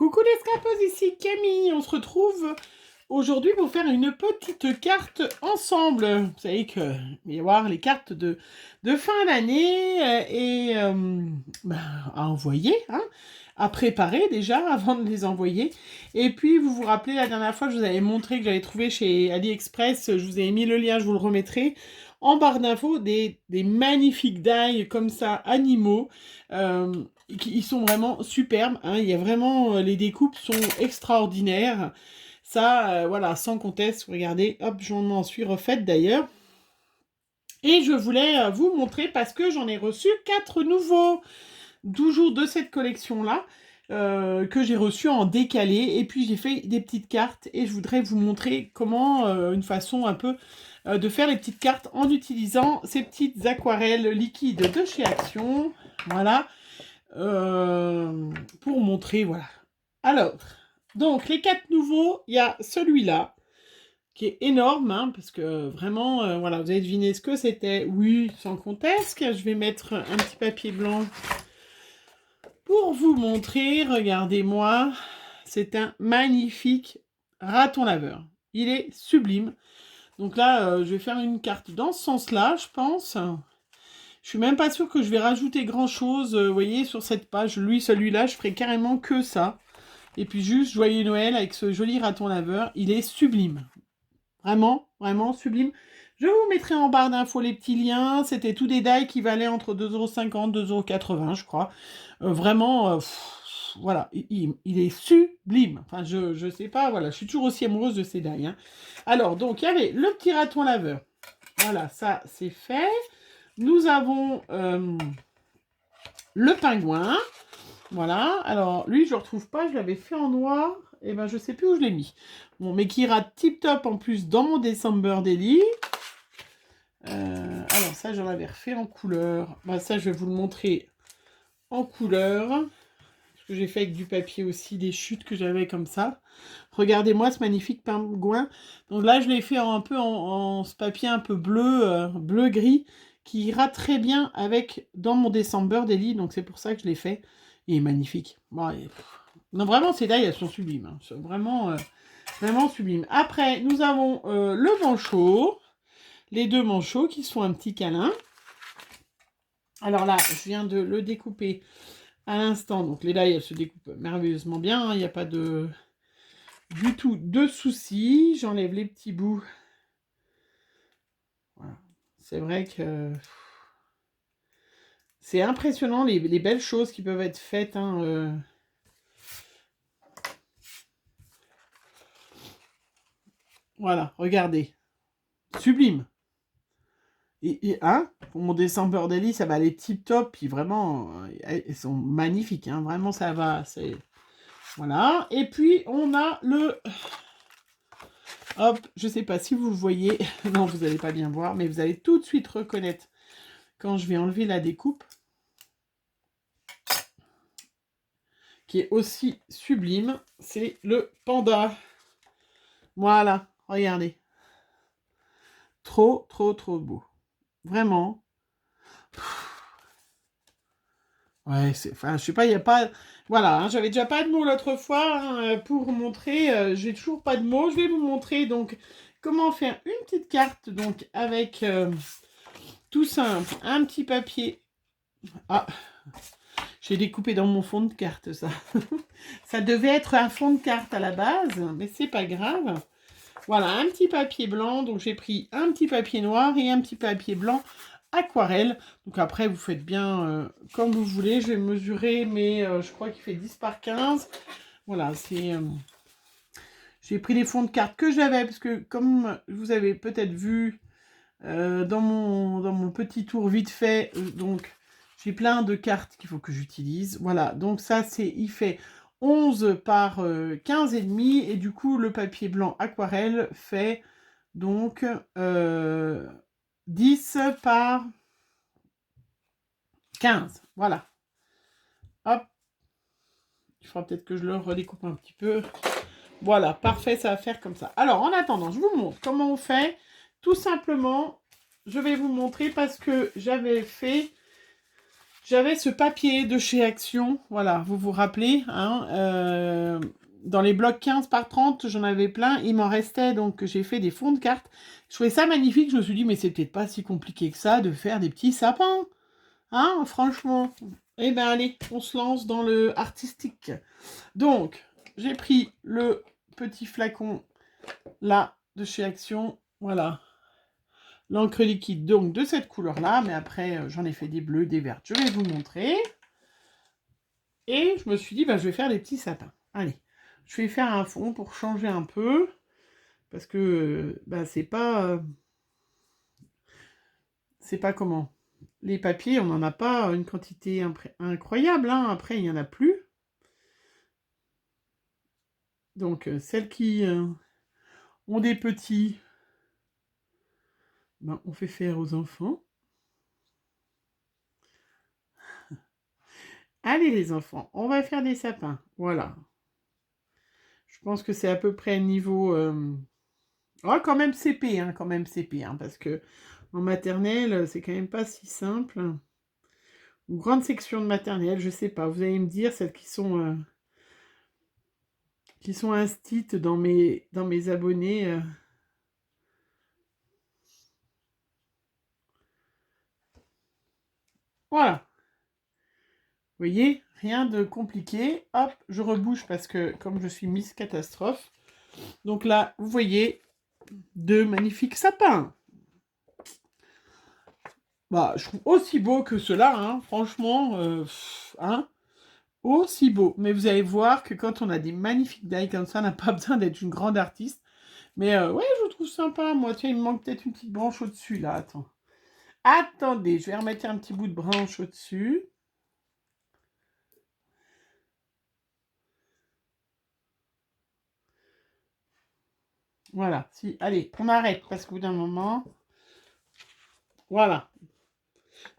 Coucou les scrapeuses, ici Camille. On se retrouve aujourd'hui pour faire une petite carte ensemble. Vous savez que il va y avoir les cartes de fin d'année à envoyer, hein, à préparer déjà avant de les envoyer. Et puis vous vous rappelez la dernière fois, je vous avais montré que j'avais trouvé chez AliExpress, je vous ai mis le lien, je vous le remettrai en barre d'infos, des magnifiques die comme ça, animaux. Ils sont vraiment superbes, hein. Il y a vraiment, les découpes sont extraordinaires. Ça, voilà, sans conteste, regardez, hop, je m'en suis refaite d'ailleurs. Et je voulais vous montrer parce que j'en ai reçu 4 nouveaux, toujours de cette collection-là, que j'ai reçu en décalé. Et puis j'ai fait des petites cartes et je voudrais vous montrer comment, une façon un peu de faire les petites cartes en utilisant ces petites aquarelles liquides de chez Action. Voilà. Pour montrer, voilà. Alors, donc, les 4 nouveaux, il y a celui-là, qui est énorme, hein, parce que vraiment, voilà, vous avez deviné ce que c'était. Oui, sans conteste, je vais mettre un petit papier blanc pour vous montrer. Regardez-moi, c'est un magnifique raton laveur. Il est sublime. Donc là, je vais faire une carte dans ce sens-là, je pense. Je suis même pas sûre que je vais rajouter grand-chose, vous voyez, sur cette page. Lui, celui-là, je ferai carrément que ça. Et puis juste Joyeux Noël avec ce joli raton laveur. Il est sublime. Vraiment, vraiment sublime. Je vous mettrai en barre d'infos les petits liens. C'était tout des die qui valaient entre 2,50 € et 2,80 €, je crois. Vraiment, voilà, il est sublime. Enfin, je sais pas, voilà, je suis toujours aussi amoureuse de ces die, hein. Alors, donc, il y avait le petit raton laveur. Voilà, ça, c'est fait. Nous avons le pingouin. Voilà. Alors, lui, je ne le retrouve pas. Je l'avais fait en noir. Et ben, je sais plus où je l'ai mis. Bon, mais qui ira tip-top en plus dans mon December Daily. Alors, ça, j'en avais refait en couleur. Ben, ça, je vais vous le montrer en couleur. Parce que j'ai fait avec du papier aussi, des chutes que j'avais comme ça. Regardez-moi ce magnifique pingouin. Donc là, je l'ai fait un peu en ce papier un peu bleu, bleu-gris, qui ira très bien avec dans mon December Daily. Donc c'est pour ça que je l'ai fait. Il est magnifique. Bon, non, vraiment, ces die, elles sont sublimes, hein. C'est vraiment, vraiment sublimes. Après, nous avons le manchot. Les deux manchots qui sont un petit câlin. Alors là, je viens de le découper à l'instant. Donc les die, elles se découpent merveilleusement bien, hein. Il n'y a pas de du tout de soucis. J'enlève les petits bouts. Voilà. C'est vrai que c'est impressionnant les belles choses qui peuvent être faites, hein. Voilà, regardez. Sublime. Et hein, pour mon December Daily, ça va aller tip top. Puis vraiment, elles sont magnifiques, hein. Vraiment, ça va. C'est... Voilà. Et puis, on a le... Hop, je sais pas si vous le voyez. Non, vous n'allez pas bien voir, mais vous allez tout de suite reconnaître quand je vais enlever la découpe. Qui est aussi sublime. C'est le panda. Voilà, regardez. Trop, trop, trop beau. Vraiment. Ouais, c'est... Enfin, je sais pas, il n'y a pas... Voilà, hein, j'avais déjà pas de mots l'autre fois, hein, pour montrer. J'ai toujours pas de mots. Je vais vous montrer donc comment faire une petite carte donc avec tout simple, un petit papier. Ah, j'ai découpé dans mon fond de carte ça. Ça devait être un fond de carte à la base, mais c'est pas grave. Voilà, un petit papier blanc. Donc j'ai pris un petit papier noir et un petit papier blanc aquarelle. Donc après, vous faites bien comme vous voulez. Je vais mesurer, mais je crois qu'il fait 10 par 15. Voilà, c'est... j'ai pris les fonds de cartes que j'avais, parce que comme vous avez peut-être vu dans mon petit tour vite fait, donc j'ai plein de cartes qu'il faut que j'utilise. Voilà, donc ça, il fait 11 par 15 et demi. Et du coup, le papier blanc aquarelle fait donc 10 par 15. Voilà. Hop. Il faudra peut-être que je le redécoupe un petit peu. Voilà, parfait, ça va faire comme ça. Alors, en attendant, je vous montre comment on fait. Tout simplement, je vais vous montrer parce que J'avais ce papier de chez Action, voilà, vous vous rappelez, hein, dans les blocs 15 par 30, j'en avais plein, il m'en restait, donc j'ai fait des fonds de cartes. Je trouvais ça magnifique, je me suis dit, mais c'est peut-être pas si compliqué que ça de faire des petits sapins, hein, franchement. Eh ben allez, on se lance dans le artistique. Donc, j'ai pris le petit flacon, là, de chez Action, voilà. L'encre liquide, donc, de cette couleur-là, mais après, j'en ai fait des bleus, des verts, je vais vous montrer. Et je me suis dit, bah, je vais faire des petits sapins. Allez, je vais faire un fond pour changer un peu, parce que bah, c'est pas comment. Les papiers, on n'en a pas une quantité incroyable, hein. Après, il n'y en a plus. Donc, celles qui ont des petits, ben, on fait faire aux enfants. Allez les enfants, on va faire des sapins. Voilà. Je pense que c'est à peu près niveau... Oh, quand même CP, hein, parce que en maternelle, c'est quand même pas si simple. Ou grande section de maternelle, je sais pas. Vous allez me dire, celles qui sont instites dans mes abonnés. Voilà. Vous voyez, rien de compliqué. Hop, je rebouche parce que comme je suis Miss Catastrophe. Donc là, vous voyez, deux magnifiques sapins. Bah, je trouve aussi beau que ceux-là, hein, franchement, hein, aussi beau. Mais vous allez voir que quand on a des magnifiques dailles comme ça, on n'a pas besoin d'être une grande artiste. Mais ouais, je trouve sympa, moi. Tiens, il me manque peut-être une petite branche au-dessus, là, attends. Attendez, je vais remettre un petit bout de branche au-dessus. Voilà, si, allez, on arrête, parce qu'au bout d'un moment... Voilà.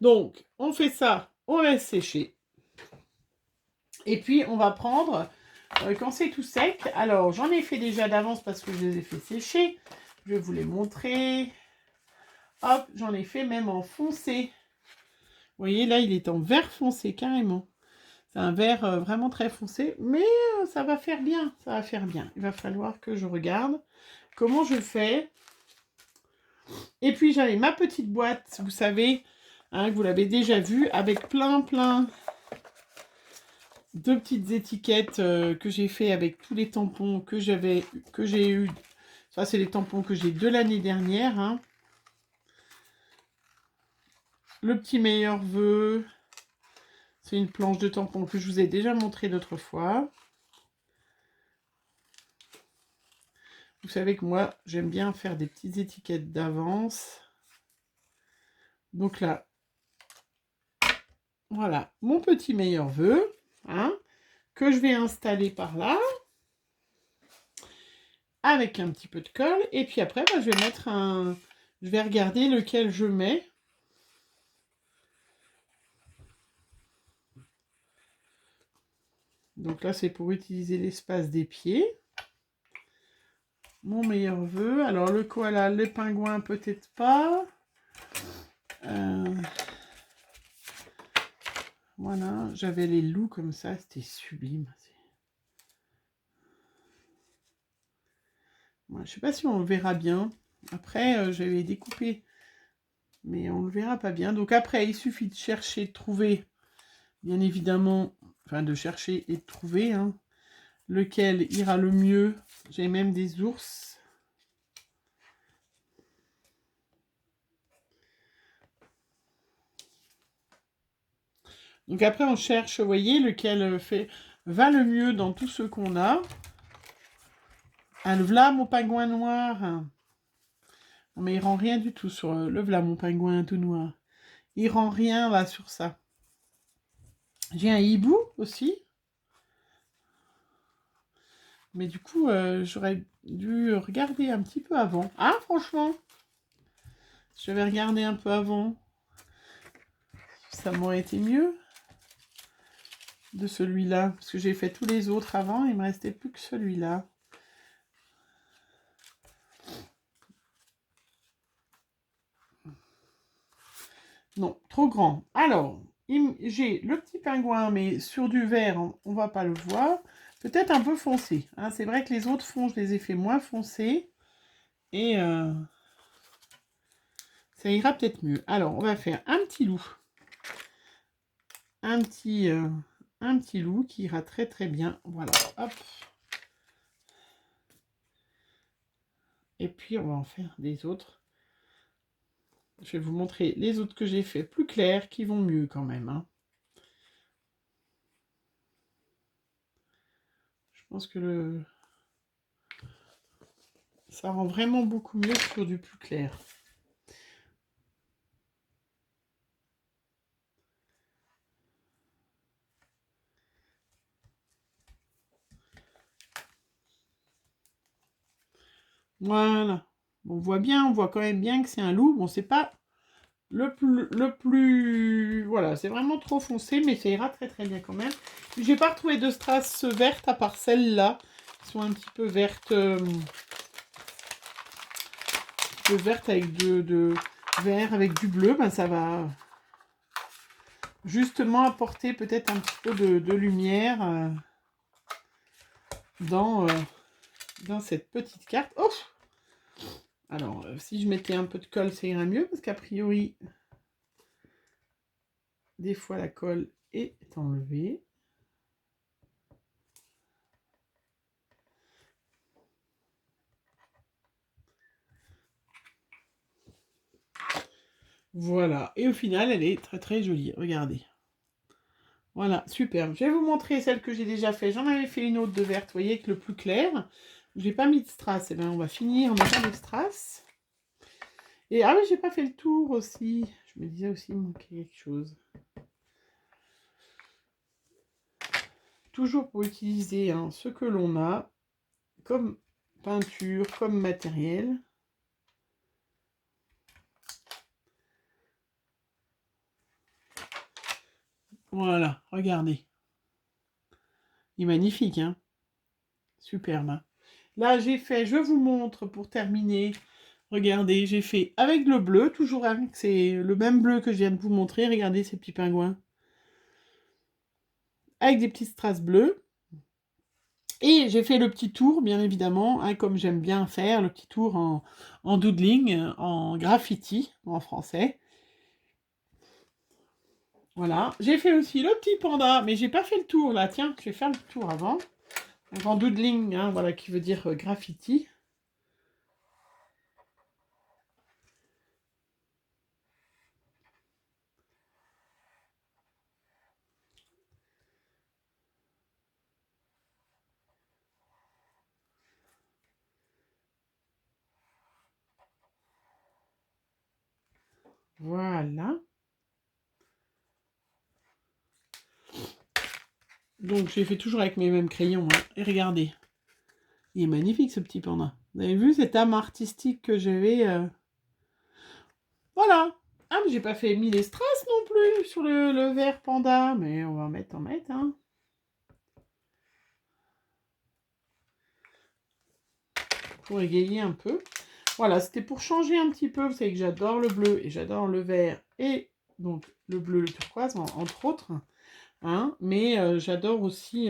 Donc, on fait ça, on laisse sécher. Et puis, on va prendre, quand c'est tout sec, alors j'en ai fait déjà d'avance parce que je les ai fait sécher. Je vais vous les montrer. Hop, j'en ai fait même en foncé. Vous voyez, là, il est en vert foncé, carrément. C'est un vert vraiment très foncé, mais ça va faire bien, ça va faire bien. Il va falloir que je regarde comment je fais. Et puis, j'avais ma petite boîte, vous savez, hein, que vous l'avez déjà vue, avec plein de petites étiquettes que j'ai fait avec tous les tampons que j'ai eu. Ça, c'est les tampons que j'ai de l'année dernière. Hein. Le petit meilleur vœu. C'est une planche de tampons que je vous ai déjà montré l'autre fois. Vous savez que moi, j'aime bien faire des petites étiquettes d'avance. Donc là, voilà, mon petit meilleur vœu, hein, que je vais installer par là, avec un petit peu de colle. Et puis après, bah, je vais mettre un... Je vais regarder lequel je mets. Donc là, c'est pour utiliser l'espace des pieds. Mon meilleur vœu. Alors, le koala, les pingouins, peut-être pas. Voilà, j'avais les loups comme ça, c'était sublime. Voilà, je ne sais pas si on le verra bien. Après, j'avais découpé, mais on ne le verra pas bien. Donc après, il suffit de chercher, de trouver, bien évidemment, enfin de chercher et de trouver, hein, lequel ira le mieux. J'ai même des ours. Donc après, on cherche, vous voyez, lequel va le mieux dans tout ce qu'on a. Ah, le v'là mon pingouin noir. Non, mais il rend rien du tout sur le v'là mon pingouin tout noir. Il rend rien là sur ça. J'ai un hibou aussi. Mais du coup, j'aurais dû regarder un petit peu avant. Ah, franchement, je vais regarder un peu avant. Ça m'aurait été mieux de celui-là. Parce que j'ai fait tous les autres avant. Il me restait plus que celui-là. Non, trop grand. Alors, j'ai le petit pingouin, mais sur du vert, on va pas le voir. Peut-être un peu foncé. Hein. C'est vrai que les autres fonds, je les ai fait moins foncés. Et ça ira peut-être mieux. Alors, on va faire un petit loup. Un petit loup qui ira très très bien. Voilà, hop. Et puis, on va en faire des autres. Je vais vous montrer les autres que j'ai fait plus clairs, qui vont mieux quand même. Hein. Je pense que ça rend vraiment beaucoup mieux sur du plus clair. Voilà. On voit bien, on voit quand même bien que c'est un loup. Bon, c'est pas le plus... Voilà, c'est vraiment trop foncé, mais ça ira très très bien quand même. J'ai pas retrouvé de strass vertes à part celles-là, qui sont un petit peu vertes, vertes avec de vert, avec du bleu. Ben, ça va justement apporter peut-être un petit peu de lumière dans cette petite carte. Oh, alors, si je mettais un peu de colle, ça irait mieux, parce qu'a priori, des fois la colle est enlevée. Voilà, et au final, elle est très très jolie, regardez. Voilà, superbe. Je vais vous montrer celle que j'ai déjà fait. J'en avais fait une autre de verte, vous voyez, avec le plus clair. J'ai pas mis de strass, et bien on va finir en mettant des strass. Et ah oui, j'ai pas fait le tour aussi. Je me disais aussi, il manquait quelque chose. Toujours pour utiliser hein, ce que l'on a comme peinture, comme matériel. Voilà, regardez. Il est magnifique, hein. Superbe. Hein. Là, j'ai fait, je vous montre pour terminer. Regardez, j'ai fait avec le bleu, toujours avec c'est le même bleu que je viens de vous montrer. Regardez ces petits pingouins. Avec des petits strass bleus. Et j'ai fait le petit tour, bien évidemment, hein, comme j'aime bien faire, le petit tour en doodling, en graffiti, en français. Voilà. J'ai fait aussi le petit panda, mais j'ai pas fait le tour, là. Tiens, je vais faire le tour avant. Donc, en doodling, hein, voilà, qui veut dire graffiti. Voilà. Donc, j'ai fait toujours avec mes mêmes crayons. Hein. Et regardez. Il est magnifique, ce petit panda. Vous avez vu cette âme artistique que j'avais Voilà. Ah, mais j'ai pas fait mis les strass non plus sur le vert panda. Mais on va en mettre, hein. Pour égayer un peu. Voilà, c'était pour changer un petit peu. Vous savez que j'adore le bleu et j'adore le vert. Et donc, le bleu, le turquoise, entre autres. Hein, mais j'adore aussi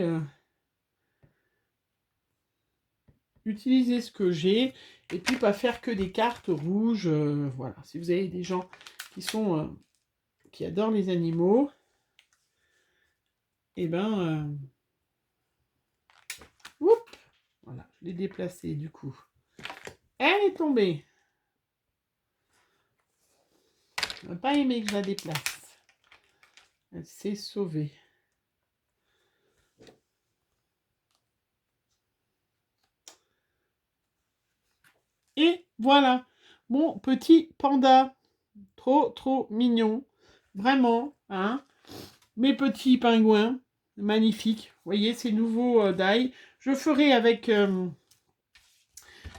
utiliser ce que j'ai et puis pas faire que des cartes rouges. Voilà, si vous avez des gens qui sont qui adorent les animaux, et ben oups, voilà, je l'ai déplacée du coup. Elle est tombée. Elle n'a pas aimé que je la déplace. Elle s'est sauvée. Et voilà, mon petit panda. Trop, trop mignon. Vraiment, hein. Mes petits pingouins. Magnifiques. Vous voyez, ces nouveaux die. Je ferai avec... je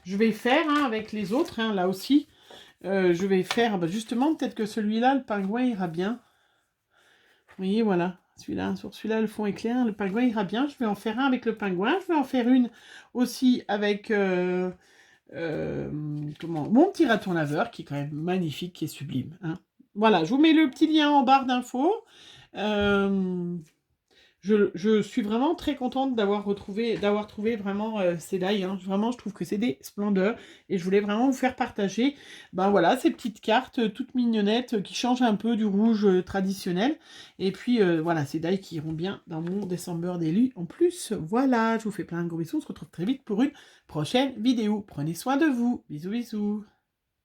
vais faire hein, avec les autres, hein, là aussi. Je vais faire, bah, justement, peut-être que celui-là, le pingouin ira bien. Vous voyez, voilà. Celui-là, sur celui-là, le fond est clair. Le pingouin ira bien. Je vais en faire un avec le pingouin. Je vais en faire une aussi avec... mon petit raton laveur qui est quand même magnifique, qui est sublime. Hein. Voilà, je vous mets le petit lien en barre d'infos. Je suis vraiment très contente d'avoir trouvé vraiment ces die, hein. Vraiment, je trouve que c'est des splendeurs et je voulais vraiment vous faire partager, ben voilà, ces petites cartes toutes mignonnettes qui changent un peu du rouge traditionnel. Et puis voilà, ces die qui iront bien dans mon December Daily en plus. Voilà, je vous fais plein de gros bisous. On se retrouve très vite pour une prochaine vidéo. Prenez soin de vous. Bisous, bisous.